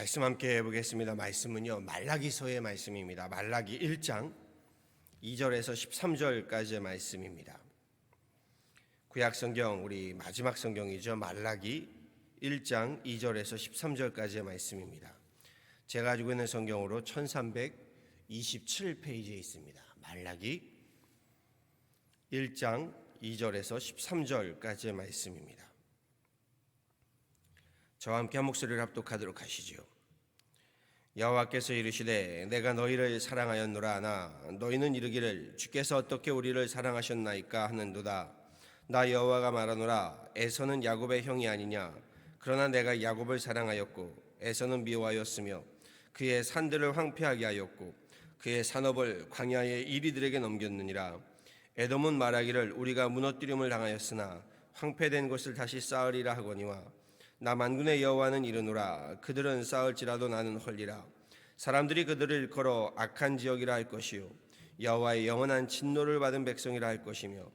말씀 함께 해보겠습니다. 말씀은요, 말라기서의 말씀입니다. 말라기 1장 2절에서 13절까지의 말씀입니다. 구약성경 우리 마지막 성경이죠. 말라기 1장 2절에서 13절까지의 말씀입니다. 제가 가지고 있는 성경으로 1327페이지에 있습니다. 말라기 1장 2절에서 13절까지의 말씀입니다. 저와 함께 한 목소리를 합독하도록 하시지요. 여호와께서 이르시되 내가 너희를 사랑하였노라. 하나 너희는 이르기를 주께서 어떻게 우리를 사랑하셨나이까 하는도다. 나 여호와가 말하노라. 에서는 야곱의 형이 아니냐. 그러나 내가 야곱을 사랑하였고 에서는 미워하였으며 그의 산들을 황폐하게 하였고 그의 산업을 광야의 이리들에게 넘겼느니라. 에돔은 말하기를 우리가 무너뜨림을 당하였으나 황폐된 곳을 다시 쌓으리라 하거니와 나 만군의 여호와는 이르노라. 그들은 쌓을지라도 나는 헐리라. 사람들이 그들을 일컬어 악한 지역이라 할 것이요 여호와의 영원한 진노를 받은 백성이라 할 것이며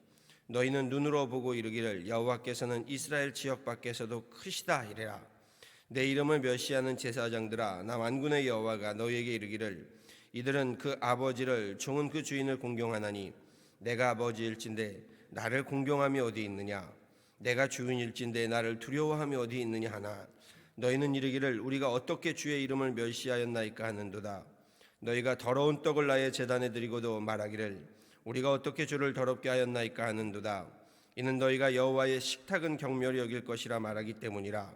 너희는 눈으로 보고 이르기를 여호와께서는 이스라엘 지역 밖에서도 크시다 이래라. 내 이름을 멸시하는 제사장들아, 나 만군의 여호와가 너희에게 이르기를 이들은 그 아버지를 종은 그 주인을 공경하나니 내가 아버지일진데 나를 공경함이 어디 있느냐. 내가 주인일진데 나를 두려워함이 어디 있느냐 하나 너희는 이르기를 우리가 어떻게 주의 이름을 멸시하였나이까 하는도다. 너희가 더러운 떡을 나의 제단에 드리고도 말하기를 우리가 어떻게 주를 더럽게 하였나이까 하는도다. 이는 너희가 여호와의 식탁은 경멸히 여길 것이라 말하기 때문이라.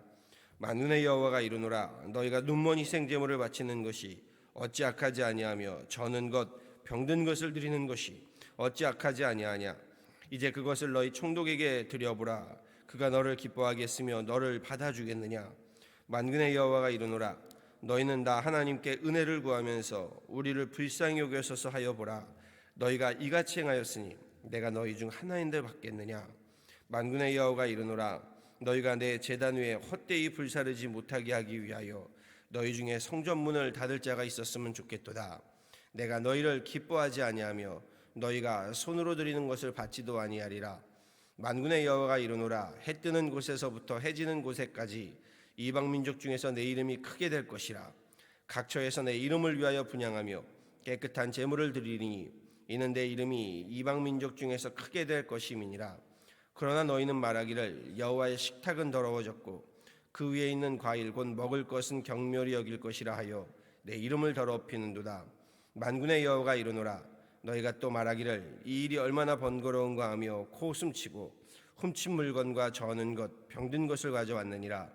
만군의 여호와가 이르노라. 너희가 눈먼 희생제물을 바치는 것이 어찌 악하지 아니하며 저는 것 병든 것을 드리는 것이 어찌 악하지 아니하냐. 이제 그것을 너희 총독에게 드려보라. 그가 너를 기뻐하겠으며 너를 받아주겠느냐. 만군의 여호와가 이르노라. 너희는 나 하나님께 은혜를 구하면서 우리를 불쌍히 여겨소서 하여 보라. 너희가 이같이 행하였으니 내가 너희 중 하나인들 받겠느냐. 만군의 여호와가 이르노라. 너희가 내 제단 위에 헛되이 불사르지 못하게 하기 위하여 너희 중에 성전문을 닫을 자가 있었으면 좋겠도다. 내가 너희를 기뻐하지 아니하며 너희가 손으로 드리는 것을 받지도 아니하리라. 만군의 여호와가 이르노라. 해 뜨는 곳에서부터 해 지는 곳에까지 이방 민족 중에서 내 이름이 크게 될 것이라. 각처에서 내 이름을 위하여 분향하며 깨끗한 제물을 드리니 이는 내 이름이 이방 민족 중에서 크게 될 것임이니라. 그러나 너희는 말하기를 여호와의 식탁은 더러워졌고 그 위에 있는 과일 곧 먹을 것은 경멸히 여길 것이라 하여 내 이름을 더럽히는도다. 만군의 여호와가 이르노라. 너희가 또 말하기를 이 일이 얼마나 번거로운가 하며 코숨치고 훔친 물건과 저는 것 병든 것을 가져왔느니라.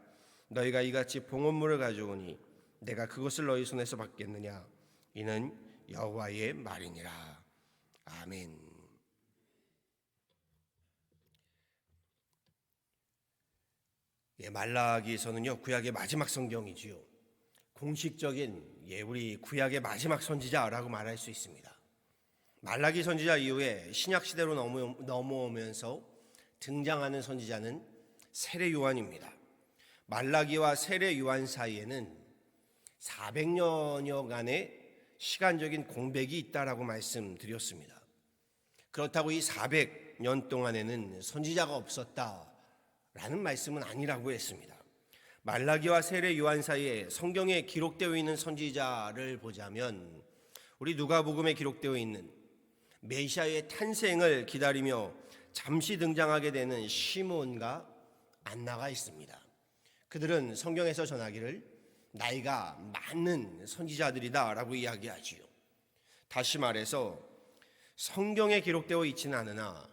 너희가 이같이 봉헌물을 가져오니 내가 그것을 너희 손에서 받겠느냐. 이는 여호와의 말이니라. 아멘. 말라기서는요 구약의 마지막 성경이지요. 공식적인 우리 구약의 마지막 선지자라고 말할 수 있습니다. 말라기 선지자 이후에 신약 시대로 넘어오면서 등장하는 선지자는 세례 요한입니다. 말라기와 세례 요한 사이에는 400년여간의 시간적인 공백이 있다라고 말씀드렸습니다. 그렇다고 이 400년 동안에는 선지자가 없었다라는 말씀은 아니라고 했습니다. 말라기와 세례 요한 사이에 성경에 기록되어 있는 선지자를 보자면 우리 누가복음에 기록되어 있는 메시아의 탄생을 기다리며 잠시 등장하게 되는 시몬과 안나가 있습니다. 그들은 성경에서 전하기를 나이가 많은 선지자들이다 라고 이야기하지요. 다시 말해서 성경에 기록되어 있지는 않으나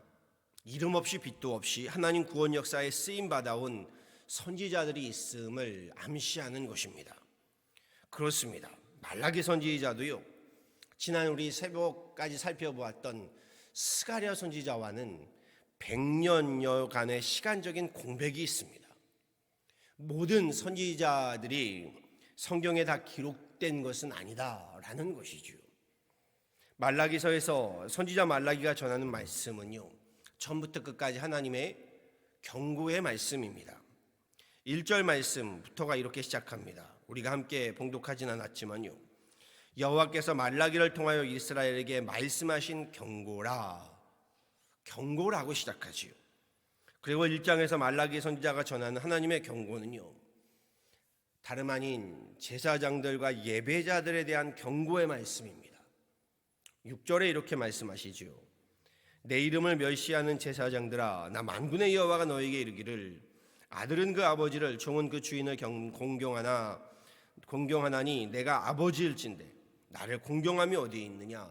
이름 없이 빛도 없이 하나님 구원 역사에 쓰임받아온 선지자들이 있음을 암시하는 것입니다. 그렇습니다. 말라기 선지자도요 지난 우리 새벽까지 살펴보았던 스가랴 선지자와는 100년여간의 시간적인 공백이 있습니다. 모든 선지자들이 성경에 다 기록된 것은 아니다라는 것이죠. 말라기서에서 선지자 말라기가 전하는 말씀은요 처음부터 끝까지 하나님의 경고의 말씀입니다. 1절 말씀부터가 이렇게 시작합니다. 우리가 함께 봉독하진 않았지만요 여호와께서 말라기를 통하여 이스라엘에게 말씀하신 경고라고 시작하지요. 그리고 1장에서 말라기 선지자가 전하는 하나님의 경고는요 다름 아닌 제사장들과 예배자들에 대한 경고의 말씀입니다. 6절에 이렇게 말씀하시지요. 내 이름을 멸시하는 제사장들아, 나 만군의 여호와가 너에게 이르기를 아들은 그 아버지를, 종은 그 주인을 공경하나니 내가 아버지일진데 나를 공경함이 어디 있느냐?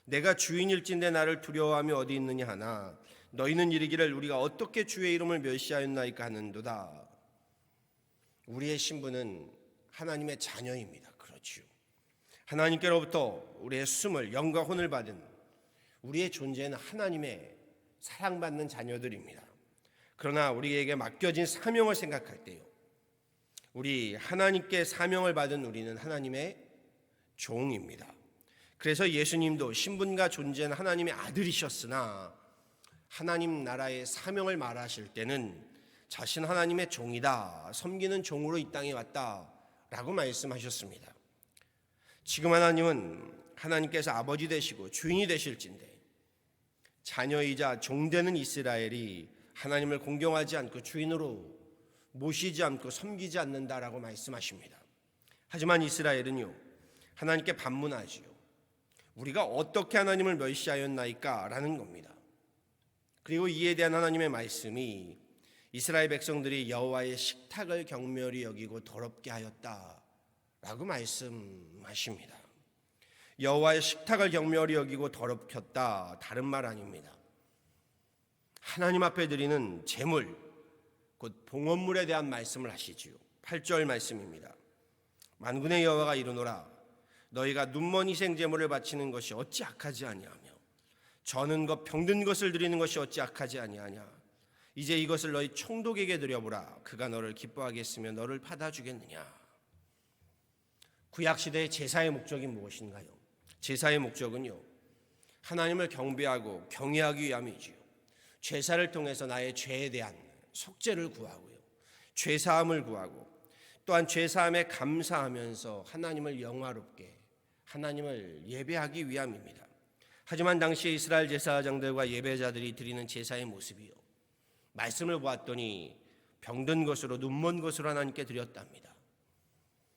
내가 주인일진데 나를 두려워함이 어디 있느냐 하나 너희는 이르기를 우리가 어떻게 주의 이름을 멸시하였나이까 하는도다. 우리의 신분은 하나님의 자녀입니다. 그렇지요. 하나님께로부터 우리의 숨을, 영과 혼을 받은 우리의 존재는 하나님의 사랑받는 자녀들입니다. 그러나 우리에게 맡겨진 사명을 생각할 때요, 우리 하나님께 사명을 받은 우리는 하나님의 종입니다. 그래서 예수님도 신분과 존재는 하나님의 아들이셨으나 하나님 나라의 사명을 말하실 때는 자신 하나님의 종이다, 섬기는 종으로 이 땅에 왔다라고 말씀하셨습니다. 지금 하나님은 하나님께서 아버지 되시고 주인이 되실진데 자녀이자 종되는 이스라엘이 하나님을 공경하지 않고 주인으로 모시지 않고 섬기지 않는다라고 말씀하십니다. 하지만 이스라엘은요, 하나님께 반문하지요. 우리가 어떻게 하나님을 멸시하였나이까? 라는 겁니다. 그리고 이에 대한 하나님의 말씀이 이스라엘 백성들이 여호와의 식탁을 경멸히 여기고 더럽게 하였다라고 말씀하십니다. 여호와의 식탁을 경멸히 여기고 더럽혔다, 다른 말 아닙니다. 하나님 앞에 드리는 제물, 곧 봉헌물에 대한 말씀을 하시지요. 8절 말씀입니다. 만군의 여호와가 이르노라 너희가 눈먼 희생 제물을 바치는 것이 어찌 악하지 아니하며 저는 것 병든 것을 드리는 것이 어찌 악하지 아니하냐. 이제 이것을 너희 총독에게 드려보라. 그가 너를 기뻐하겠으며 너를 받아주겠느냐. 구약시대의 제사의 목적이 무엇인가요? 제사의 목적은요, 하나님을 경배하고 경외하기 위함이지요. 제사를 통해서 나의 죄에 대한 속죄를 구하고요, 죄사함을 구하고 또한 죄사함에 감사하면서 하나님을 영화롭게, 하나님을 예배하기 위함입니다. 하지만 당시 이스라엘 제사장들과 예배자들이 드리는 제사의 모습이요, 말씀을 보았더니 병든 것으로, 눈먼 것으로 하나님께 드렸답니다.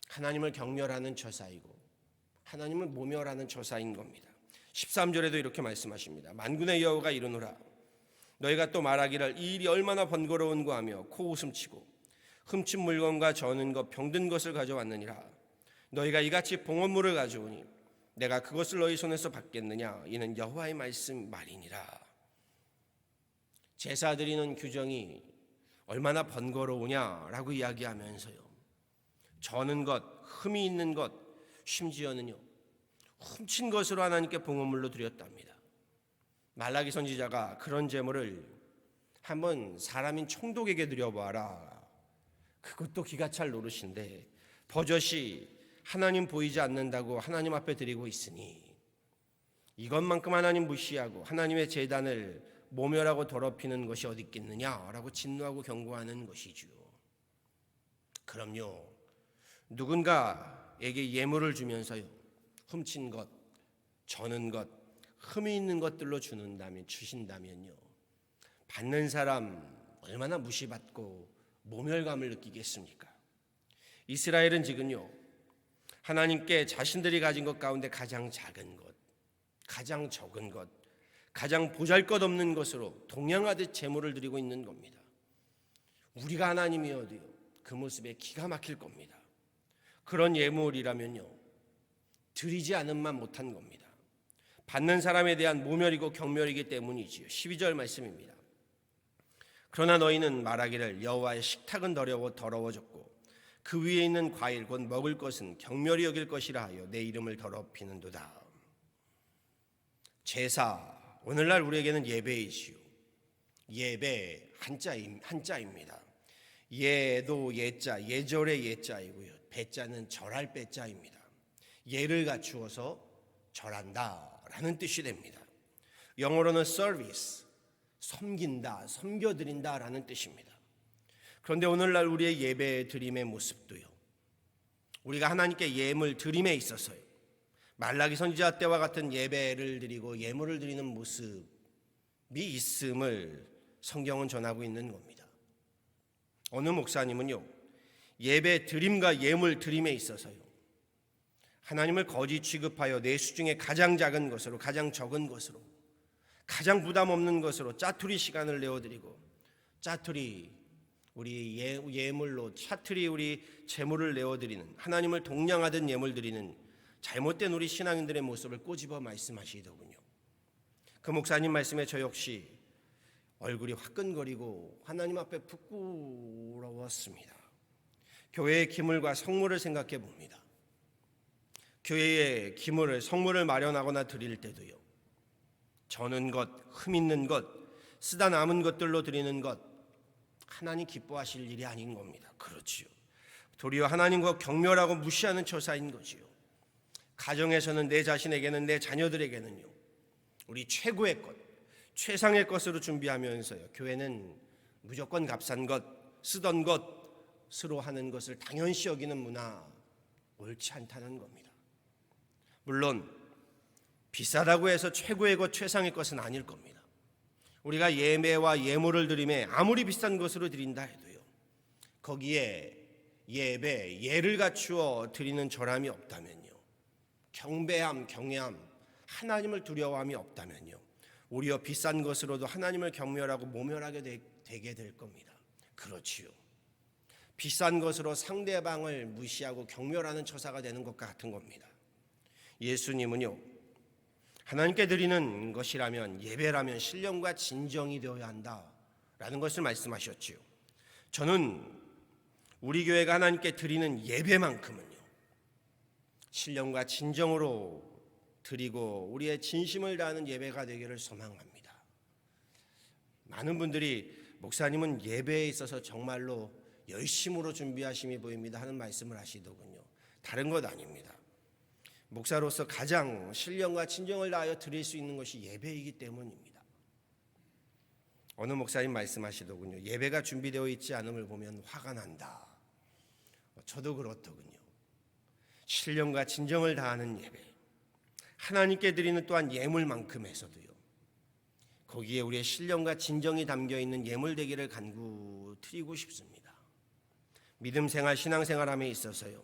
하나님을 경멸하는 처사이고 하나님을 모멸하는 처사인 겁니다. 13절에도 이렇게 말씀하십니다. 만군의 여호와가 이르노라 너희가 또 말하기를 이 일이 얼마나 번거로운고 하며 코웃음치고 훔친 물건과 저는 것 병든 것을 가져왔느니라. 너희가 이같이 봉헌물을 가져오니 내가 그것을 너희 손에서 받겠느냐. 이는 여호와의 말이니라. 제사 드리는 규정이 얼마나 번거로우냐라고 이야기하면서요, 저는 것, 흠이 있는 것, 심지어는요 훔친 것으로 하나님께 봉헌물로 드렸답니다. 말라기 선지자가 그런 제물을 한번 사람인 총독에게 드려봐라. 그것도 기가 찰 노릇인데 버젓이 하나님 보이지 않는다고 하나님 앞에 드리고 있으니 이것만큼 하나님 무시하고 하나님의 제단을 모멸하고 더럽히는 것이 어디 있겠느냐라고 진노하고 경고하는 것이죠. 그럼요, 누군가에게 예물을 주면서요, 훔친 것, 저는 것, 흠이 있는 것들로 주신다면요, 받는 사람 얼마나 무시받고 모멸감을 느끼겠습니까? 이스라엘은 지금요, 하나님께 자신들이 가진 것 가운데 가장 작은 것, 가장 적은 것, 가장 보잘것없는 것으로 동양하듯 제물을 드리고 있는 겁니다. 우리가 하나님이어도요, 그 모습에 기가 막힐 겁니다. 그런 예물이라면요, 드리지 않음만 못한 겁니다. 받는 사람에 대한 모멸이고 경멸이기 때문이지요. 12절 말씀입니다. 그러나 너희는 말하기를 여호와의 식탁은 더러워졌고 그 위에 있는 과일 곧 먹을 것은 경멸히 여길 것이라 하여 내 이름을 더럽히는도다. 제사, 오늘날 우리에게는 예배이지요. 예배 한자입니다. 예도 예자, 예절의 예자이고요, 배자는 절할 배자입니다. 예를 갖추어서 절한다라는 뜻이 됩니다. 영어로는 service, 섬긴다, 섬겨드린다라는 뜻입니다. 그런데 오늘날 우리의 예배 드림의 모습도요, 우리가 하나님께 예물 드림에 있어서요, 말라기 선지자 때와 같은 예배를 드리고 예물을 드리는 모습이 있음을 성경은 전하고 있는 겁니다. 어느 목사님은요, 예배 드림과 예물 드림에 있어서요, 하나님을 거짓 취급하여 내 수중에 가장 작은 것으로, 가장 적은 것으로, 가장 부담 없는 것으로 짜투리 시간을 내어드리고, 짜투리 우리 예물로 차투리 우리 재물을 내어드리는, 하나님을 동냥하던 예물 드리는 잘못된 우리 신앙인들의 모습을 꼬집어 말씀하시더군요. 그 목사님 말씀에 저 역시 얼굴이 화끈거리고 하나님 앞에 부끄러웠습니다. 교회의 기물과 성물을 생각해 봅니다. 교회의 기물을, 성물을 마련하거나 드릴 때도요, 저는 것, 흠 있는 것, 쓰다 남은 것들로 드리는 것, 하나님 기뻐하실 일이 아닌 겁니다. 그렇지요. 도리어 하나님과 경멸하고 무시하는 처사인 거지요. 가정에서는 내 자신에게는, 내 자녀들에게는요, 우리 최고의 것, 최상의 것으로 준비하면서요, 교회는 무조건 값싼 것, 쓰던 것으로 하는 것을 당연시 여기는 문화, 옳지 않다는 겁니다. 물론 비싸다고 해서 최고의 것, 최상의 것은 아닐 겁니다. 우리가 예배와 예물을 드림에 아무리 비싼 것으로 드린다 해도요, 거기에 예배, 예를 갖추어 드리는 절함이 없다면요, 경배함, 경외함, 하나님을 두려워함이 없다면요, 오히려 비싼 것으로도 하나님을 경멸하고 모멸하게 되게 될 겁니다. 그렇지요. 비싼 것으로 상대방을 무시하고 경멸하는 처사가 되는 것과 같은 겁니다. 예수님은요, 하나님께 드리는 것이라면, 예배라면 신령과 진정이 되어야 한다라는 것을 말씀하셨지요. 저는 우리 교회가 하나님께 드리는 예배만큼은요, 신령과 진정으로 드리고 우리의 진심을 다하는 예배가 되기를 소망합니다. 많은 분들이 목사님은 예배에 있어서 정말로 열심으로 준비하심이 보입니다 하는 말씀을 하시더군요. 다른 것 아닙니다. 목사로서 가장 신령과 진정을 다하여 드릴 수 있는 것이 예배이기 때문입니다. 어느 목사님 말씀하시더군요. 예배가 준비되어 있지 않음을 보면 화가 난다. 저도 그렇더군요. 신령과 진정을 다하는 예배, 하나님께 드리는 또한 예물만큼에서도요, 거기에 우리의 신령과 진정이 담겨있는 예물 되기를 간구드리고 싶습니다. 믿음 생활, 신앙 생활함에 있어서요,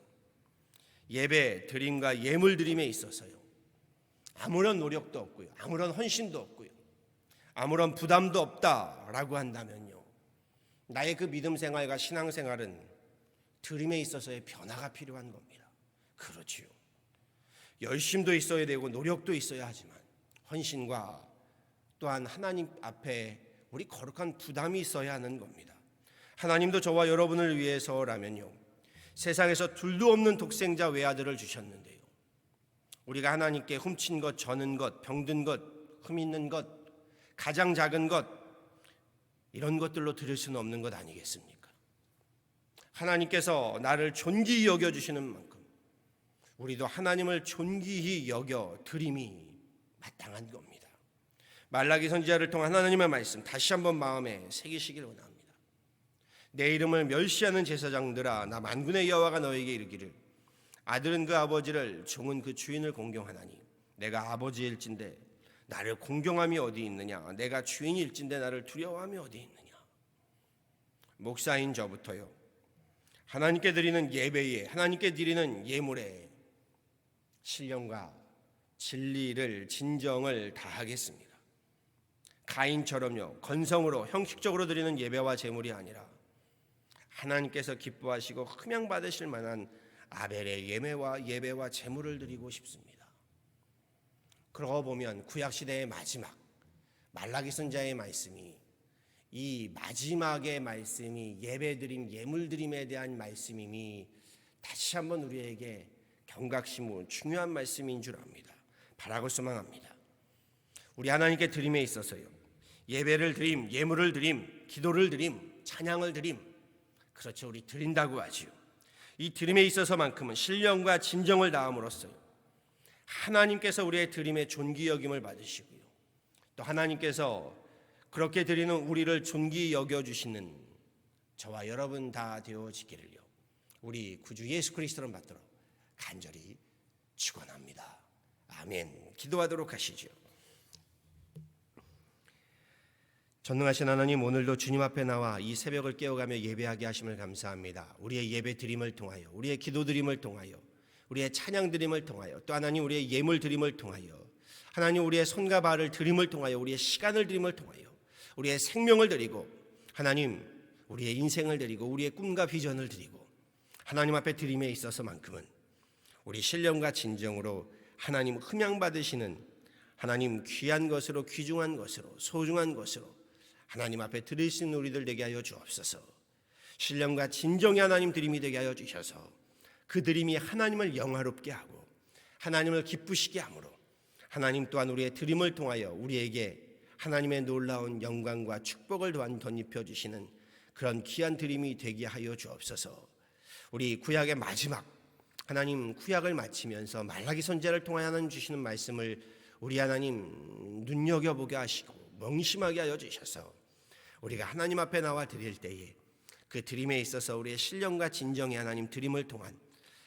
예배 드림과 예물 드림에 있어서요, 아무런 노력도 없고요, 아무런 헌신도 없고요, 아무런 부담도 없다라고 한다면요, 나의 그 믿음 생활과 신앙 생활은 드림에 있어서의 변화가 필요한 겁니다. 그렇지요. 열심도 있어야 되고 노력도 있어야 하지만 헌신과 또한 하나님 앞에 우리 거룩한 부담이 있어야 하는 겁니다. 하나님도 저와 여러분을 위해서라면요, 세상에서 둘도 없는 독생자 외아들을 주셨는데요, 우리가 하나님께 훔친 것, 저는 것, 병든 것, 흠 있는 것, 가장 작은 것, 이런 것들로 드릴 수는 없는 것 아니겠습니까? 하나님께서 나를 존귀히 여겨주시는 만큼 우리도 하나님을 존귀히 여겨 드림이 마땅한 겁니다. 말라기 선지자를 통한 하나님의 말씀 다시 한번 마음에 새기시길 원합니다. 내 이름을 멸시하는 제사장들아, 나 만군의 여호와가 너에게 이르기를, 아들은 그 아버지를, 종은 그 주인을 공경하나니 내가 아버지일진데 나를 공경함이 어디 있느냐, 내가 주인일진데 나를 두려워함이 어디 있느냐. 목사인 저부터요, 하나님께 드리는 예배에, 하나님께 드리는 예물에 신령과 진리를, 진정을 다하겠습니다. 가인처럼요, 건성으로 형식적으로 드리는 예배와 제물이 아니라 하나님께서 기뻐하시고 흠양 받으실 만한 아벨의 예배와 제물을 드리고 싶습니다. 그러고 보면 구약시대의 마지막 말라기 선지자의 말씀이, 이 마지막의 말씀이 예배드림, 예물드림에 대한 말씀임이 다시 한번 우리에게 경각심을, 중요한 말씀인 줄 압니다. 바라고 소망합니다. 우리 하나님께 드림에 있어서요, 예배를 드림, 예물을 드림, 기도를 드림, 찬양을 드림, 그렇죠, 우리 드린다고 하지요. 이 드림에 있어서만큼은 신령과 진정을 다함으로써 하나님께서 우리의 드림의 존귀 여김을 받으시고요, 또 하나님께서 그렇게 드리는 우리를 존귀 여겨주시는 저와 여러분 다 되어지기를요, 우리 구주 예수 그리스도를 받도록 간절히 축원합니다. 아멘. 기도하도록 하시죠. 전능하신 하나님, 오늘도 주님 앞에 나와 이 새벽을 깨어가며 예배하게 하심을 감사합니다. 우리의 예배 드림을 통하여, 우리의 기도 드림을 통하여, 우리의 찬양 드림을 통하여, 또 하나님 우리의 예물 드림을 통하여, 하나님 우리의 손과 발을 드림을 통하여, 우리의 시간을 드림을 통하여, 우리의 생명을 드리고, 하나님 우리의 인생을 드리고, 우리의 꿈과 비전을 드리고, 하나님 앞에 드림에 있어서만큼은 우리 신령과 진정으로 하나님 흠양 받으시는, 하나님 귀한 것으로, 귀중한 것으로, 소중한 것으로 하나님 앞에 드릴 수 있는 우리들 되게 하여 주옵소서. 신령과 진정의 하나님 드림이 되게 하여 주셔서 그 드림이 하나님을 영화롭게 하고 하나님을 기쁘시게 하므로, 하나님 또한 우리의 드림을 통하여 우리에게 하나님의 놀라운 영광과 축복을 또한 덧입혀 주시는 그런 귀한 드림이 되게 하여 주옵소서. 우리 구약의 마지막, 하나님 구약을 마치면서 말라기 선지자를 통하여 하나님 주시는 말씀을 우리 하나님 눈여겨보게 하시고 명심하게 하여 주셔서 우리가 하나님 앞에 나와 드릴 때에 그 드림에 있어서 우리의 신령과 진정의 하나님 드림을 통한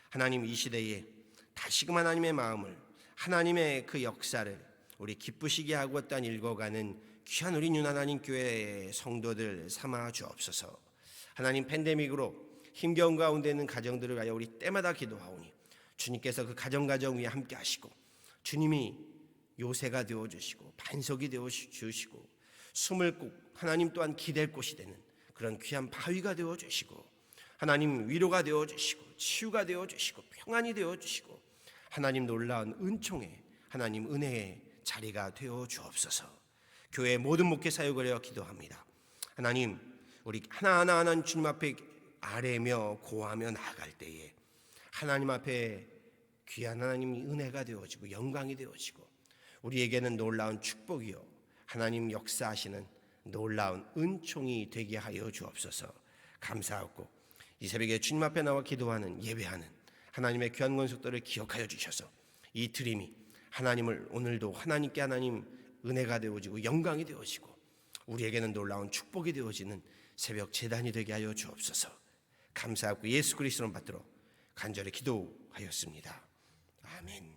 하나님 이 시대에 다시금 하나님의 마음을, 하나님의 그 역사를 우리 기쁘시게 하고 또한 읽어가는 귀한 우리 윤하나님 교회 성도들 삼아 주옵소서. 하나님 팬데믹으로 힘겨운 가운데 있는 가정들을 위하여 우리 때마다 기도하오니 주님께서 그 가정 위에 함께 하시고, 주님이 요새가 되어주시고 반석이 되어주시고 숨을 꼭 하나님 또한 기댈 곳이 되는 그런 귀한 바위가 되어주시고, 하나님 위로가 되어주시고 치유가 되어주시고 평안이 되어주시고 하나님 놀라운 은총의, 하나님 은혜의 자리가 되어주옵소서. 교회의 모든 목회 사역을 하여 기도합니다. 하나님 우리 하나하나 주님 앞에 아뢰며 고하며 나아갈 때에 하나님 앞에 귀한 하나님이 은혜가 되어지고 영광이 되어지고 우리에게는 놀라운 축복이요 하나님 역사하시는 놀라운 은총이 되게 하여 주옵소서. 감사하고 이 새벽에 주님 앞에 나와 기도하는, 예배하는 하나님의 귀한 권속들을 기억하여 주셔서 이 드림이 하나님을 오늘도 하나님께 하나님 은혜가 되어지고 영광이 되어지고 우리에게는 놀라운 축복이 되어지는 새벽 제단이 되게 하여 주옵소서. 감사하고 예수 그리스도를 받들어 간절히 기도하였습니다. 아멘.